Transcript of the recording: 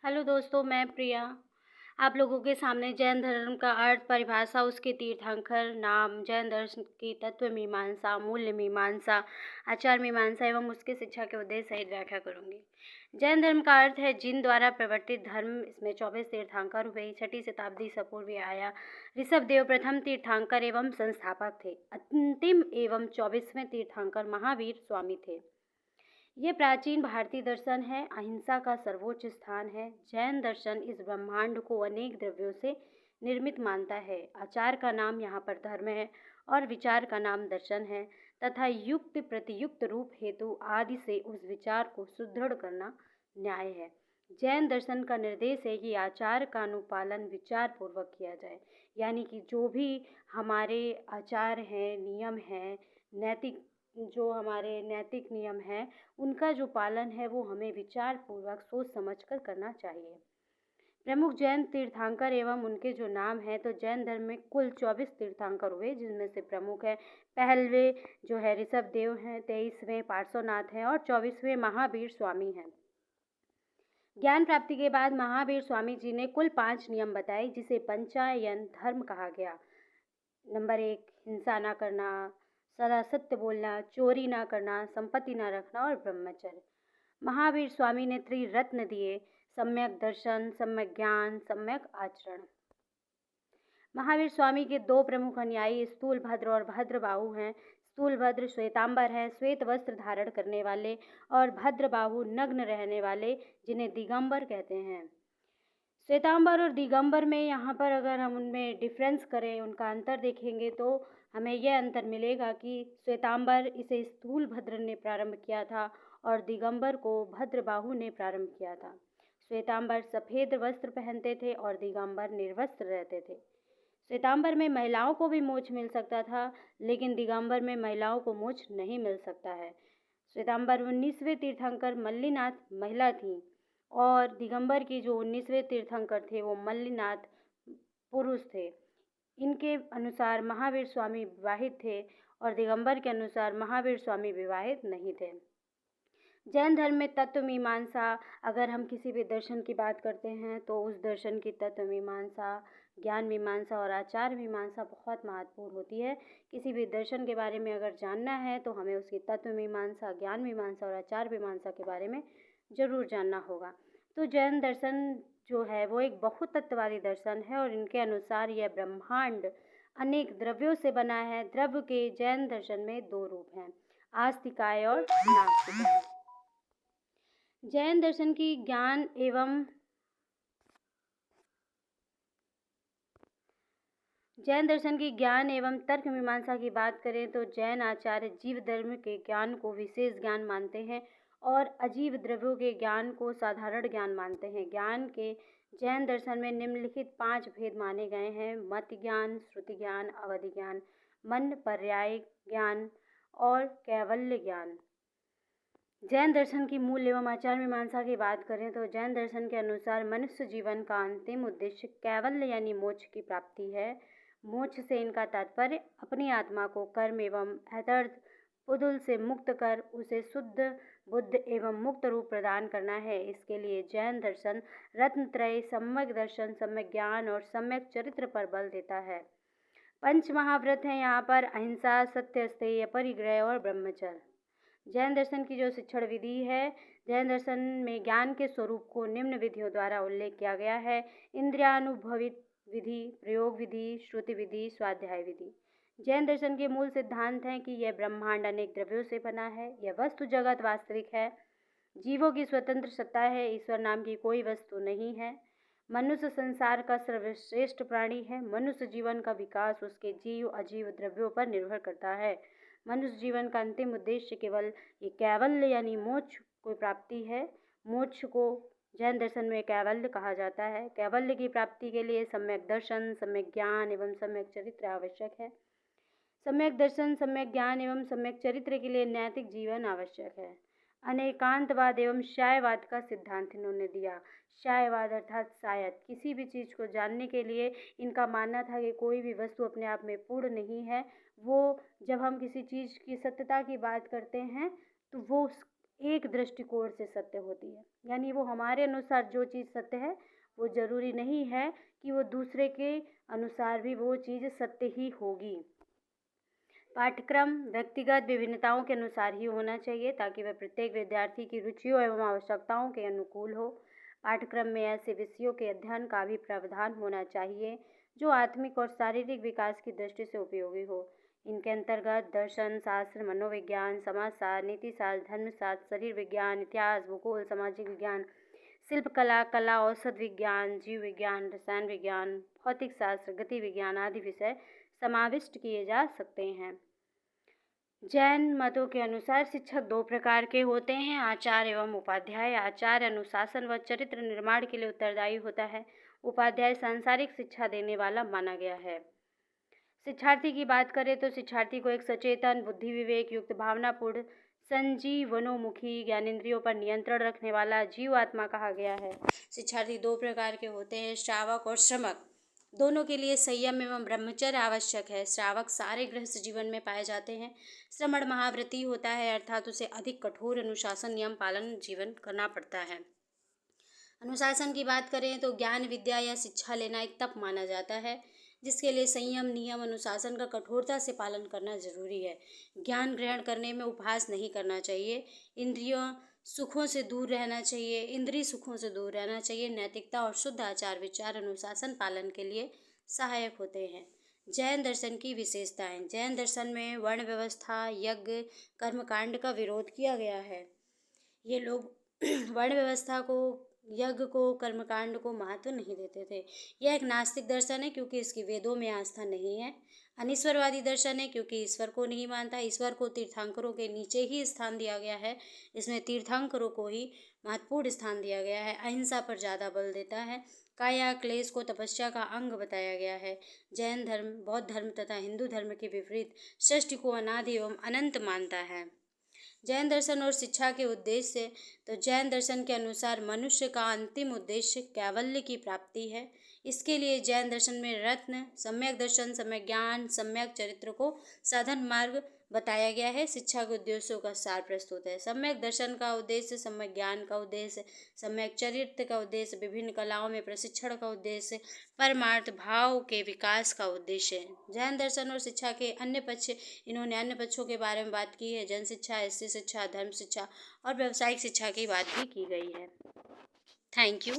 Hello दोस्तों, मैं प्रिया आप लोगों के सामने जैन धर्म का अर्थ, परिभाषा, उसके तीर्थंकर, नाम, जैन दर्शन की तत्व मीमांसा, मूल्य मीमांसा, आचार मीमांसा एवं उसके शिक्षा के उद्देश्य सहित व्याख्या करूंगी। जैन धर्म का अर्थ है जिन द्वारा प्रवर्तित धर्म। इसमें 24 तीर्थंकर हुए। 6ठी शताब्दी ईसा पूर्व आया। ऋषभ देव प्रथम तीर्थंकर एवं संस्थापक थे। अंतिम एवं 24वें तीर्थंकर महावीर स्वामी थे। ये प्राचीन भारतीय दर्शन है। अहिंसा का सर्वोच्च स्थान है। जैन दर्शन इस ब्रह्मांड को अनेक द्रव्यों से निर्मित मानता है। आचार का नाम यहाँ पर धर्म है और विचार का नाम दर्शन है तथा युक्त प्रतियुक्त रूप हेतु आदि से उस विचार को सुदृढ़ करना न्याय है। जैन दर्शन का निर्देश है कि आचार का अनुपालन विचार पूर्वक किया जाए, यानी कि जो भी हमारे आचार हैं, नियम हैं, नैतिक जो हमारे नैतिक नियम हैं, उनका जो पालन है वो हमें विचार पूर्वक सोच समझकर करना चाहिए। प्रमुख जैन तीर्थंकर एवं उनके जो नाम हैं, तो जैन धर्म में कुल 24 तीर्थंकर हुए, जिनमें से प्रमुख है पहलवे जो है ऋषभ देव हैं, 23वें पार्श्वनाथ हैं और 24वें महावीर स्वामी हैं। ज्ञान प्राप्ति के बाद महावीर स्वामी जी ने कुल 5 नियम बताए, जिसे पंचायन धर्म कहा गया। नंबर 1, हिंसा ना करना, सदा सत्य बोलना, चोरी ना करना, संपत्ति ना रखना और ब्रह्मचर्य। महावीर स्वामी ने त्रिरत्न दिए: सम्यक दर्शन, सम्यक ज्ञान, सम्यक आचरण। महावीर स्वामी के दो प्रमुख अनुयायी स्थूलभद्र और भद्रबाहु हैं। स्थूलभद्र श्वेतांबर है, श्वेत वस्त्र धारण करने वाले, और भद्रबाहु नग्न रहने वाले, जिन्हें दिगंबर कहते हैं। श्वेतांबर और दिगंबर में यहाँ पर अगर हम उनमें डिफरेंस करें, उनका अंतर देखेंगे, तो हमें यह अंतर मिलेगा कि श्वेतांबर इसे स्थूलभद्र ने प्रारंभ किया था और दिगंबर को भद्रबाहु ने प्रारंभ किया था। श्वेतांबर सफ़ेद वस्त्र पहनते थे और दिगंबर निर्वस्त्र रहते थे। श्वेतांबर में महिलाओं को भी मोक्ष मिल सकता था, लेकिन दिगंबर में महिलाओं को मोक्ष नहीं मिल सकता है। श्वेतांबर 19वें तीर्थंकर मल्लिनाथ महिला थीं और दिगंबर की जो 19वें तीर्थंकर थे वो मल्लिनाथ पुरुष थे। इनके अनुसार महावीर स्वामी विवाहित थे और दिगंबर के अनुसार महावीर स्वामी विवाहित नहीं थे। जैन धर्म में तत्व मीमांसा, अगर हम किसी भी दर्शन की बात करते हैं तो उस दर्शन की तत्व मीमांसा, ज्ञान मीमांसा और आचार मीमांसा बहुत महत्वपूर्ण होती है। किसी भी दर्शन के बारे में अगर जानना है तो हमें उसकी तत्व मीमांसा, ज्ञान मीमांसा और आचार मीमांसा के बारे में ज़रूर जानना होगा। तो जैन दर्शन जो है वो एक बहुत तत्ववादी दर्शन है और इनके अनुसार यह ब्रह्मांड अनेक द्रव्यों से बना है। द्रव्य के जैन दर्शन में दो रूप हैं: आस्तिकाय और नास्तिकाय। जैन दर्शन की ज्ञान एवं तर्क मीमांसा की बात करें तो जैन आचार्य जीव धर्म के ज्ञान को विशेष ज्ञान मानते हैं और अजीव द्रव्यों के ज्ञान को साधारण ज्ञान मानते हैं। ज्ञान के जैन दर्शन में निम्नलिखित 5 भेद माने गए हैं: मत ज्ञान, श्रुति ज्ञान, अवधि ज्ञान, मन पर्याय ज्ञान और कैवल्य ज्ञान। जैन दर्शन की मूल एवं आचार मीमांसा की बात करें तो जैन दर्शन के अनुसार मनुष्य जीवन का अंतिम उद्देश्य कैवल्य यानी मोक्ष की प्राप्ति है। मोक्ष से इनका तात्पर्य अपनी आत्मा को कर्म एवं अतर्थ पुदुल से मुक्त कर उसे शुद्ध, बुद्ध एवं मुक्त रूप प्रदान करना है। इसके लिए जैन दर्शन रत्नत्रय, सम्यक दर्शन, सम्यक ज्ञान और सम्यक चरित्र पर बल देता है। 5 महाव्रत हैं यहाँ पर: अहिंसा, सत्य, अस्तेय, परिग्रह और ब्रह्मचर्य। जैन दर्शन की जो शिक्षण विधि है, जैन दर्शन में ज्ञान के स्वरूप को निम्न विधियों द्वारा उल्लेख किया गया है: इंद्रियानुभवित विधि, प्रयोग विधि, श्रुति विधि, स्वाध्याय विधि। जैन दर्शन के मूल सिद्धांत हैं कि यह ब्रह्मांड अनेक द्रव्यों से बना है, यह वस्तु जगत वास्तविक है, जीवों की स्वतंत्र सत्ता है, ईश्वर नाम की कोई वस्तु नहीं है, मनुष्य संसार का सर्वश्रेष्ठ प्राणी है, मनुष्य जीवन का विकास उसके जीव अजीव द्रव्यों पर निर्भर करता है, मनुष्य जीवन का अंतिम उद्देश्य केवल ये कैवल्य यानी मोक्ष को प्राप्ति है। मोक्ष को जैन दर्शन में कैवल्य कहा जाता है। कैवल्य की प्राप्ति के लिए सम्यक दर्शन, सम्यक ज्ञान एवं सम्यक चरित्र आवश्यक है। सम्यक दर्शन, सम्यक ज्ञान एवं सम्यक चरित्र के लिए नैतिक जीवन आवश्यक है। अनेकांतवाद एवं शायवाद का सिद्धांत इन्होंने दिया। शायवाद अर्थात शायद, किसी भी चीज़ को जानने के लिए इनका मानना था कि कोई भी वस्तु अपने आप में पूर्ण नहीं है। वो जब हम किसी चीज़ की सत्यता की बात करते हैं तो वो एक दृष्टिकोण से सत्य होती है। यानी वो हमारे अनुसार जो चीज़ सत्य है वो ज़रूरी नहीं है कि वो दूसरे के अनुसार भी वो चीज़ सत्य ही होगी। पाठ्यक्रम व्यक्तिगत विभिन्नताओं के अनुसार ही होना चाहिए ताकि वह प्रत्येक विद्यार्थी की रुचियों एवं आवश्यकताओं के अनुकूल हो। पाठ्यक्रम में ऐसे विषयों के अध्ययन का भी प्रावधान होना चाहिए जो आत्मिक और शारीरिक विकास की दृष्टि से उपयोगी हो। इनके अंतर्गत दर्शन शास्त्र, मनोविज्ञान, समाजशास्त्र, नीतिशास्त्र, धर्मशास्त्र, शरीर विज्ञान, इतिहास, भूगोल, सामाजिक विज्ञान, शिल्पकला, कला, औषध विज्ञान, जीव विज्ञान, रसायन विज्ञान, भौतिक शास्त्र, गति विज्ञान आदि विषय समाविष्ट किए जा सकते हैं। जैन मतों के अनुसार शिक्षक दो प्रकार के होते हैं, आचार्य एवं उपाध्याय। आचार्य अनुशासन व चरित्र निर्माण के लिए उत्तरदायी होता है। उपाध्याय सांसारिक शिक्षा देने वाला माना गया है। शिक्षार्थी की बात करें तो शिक्षार्थी को एक सचेतन, बुद्धि विवेक युक्त, भावनापूर्ण, संजीवनोन्मुखी, ज्ञानेंद्रियों पर नियंत्रण रखने वाला जीव आत्मा कहा गया है। शिक्षार्थी दो प्रकार के होते हैं, श्रावक और श्रमक। दोनों के लिए संयम एवं ब्रह्मचर्य आवश्यक है। श्रावक सारे गृहस्थ जीवन में पाए जाते हैं। श्रमण महाव्रती होता है, अर्थात उसे अधिक कठोर अनुशासन नियम पालन जीवन करना पड़ता है। अनुशासन की बात करें तो ज्ञान विद्या या शिक्षा लेना एक तप माना जाता है जिसके लिए संयम, नियम, अनुशासन का कठोरता से पालन करना जरूरी है। ज्ञान ग्रहण करने में उपहास नहीं करना चाहिए। इंद्रियों सुखों से दूर रहना चाहिए। इंद्रिय सुखों से दूर रहना चाहिए। नैतिकता और शुद्ध आचार विचार अनुशासन पालन के लिए सहायक होते हैं। जैन दर्शन की विशेषताएं। जैन दर्शन में वर्ण व्यवस्था, यज्ञ, कर्मकांड का विरोध किया गया है। ये लोग वर्ण व्यवस्था को, यज्ञ को, कर्मकांड को महत्व नहीं देते थे। यह एक नास्तिक दर्शन है क्योंकि इसकी वेदों में आस्था नहीं है। अनीश्वरवादी दर्शन है क्योंकि ईश्वर को नहीं मानता। ईश्वर को तीर्थंकरों के नीचे ही स्थान दिया गया है। इसमें तीर्थंकरों को ही महत्वपूर्ण स्थान दिया गया है। अहिंसा पर ज़्यादा बल देता है। काया क्लेश को तपस्या का अंग बताया गया है। जैन धर्म बौद्ध धर्म तथा हिंदू धर्म के विपरीत सृष्टि को अनादि एवं अनंत मानता है। जैन दर्शन और शिक्षा के उद्देश्य। तो जैन दर्शन के अनुसार मनुष्य का अंतिम उद्देश्य कैवल्य की प्राप्ति है। इसके लिए जैन दर्शन में रत्न, सम्यक दर्शन, सम्यक ज्ञान, सम्यक चरित्र को साधन मार्ग बताया गया है। शिक्षा के उद्देश्यों का सार प्रस्तुत है। सम्यक दर्शन का उद्देश्य, सम्यक ज्ञान का उद्देश्य, सम्यक चरित्र का उद्देश्य, विभिन्न कलाओं में प्रशिक्षण का उद्देश्य, परमार्थ भाव के विकास का उद्देश्य है। जैन दर्शन और शिक्षा के अन्य पक्ष। इन्होंने अन्य पक्षों के बारे में बात की है। जन शिक्षा, स्त्री शिक्षा, धर्म शिक्षा और व्यावसायिक शिक्षा की बात भी की गई है। Thank you.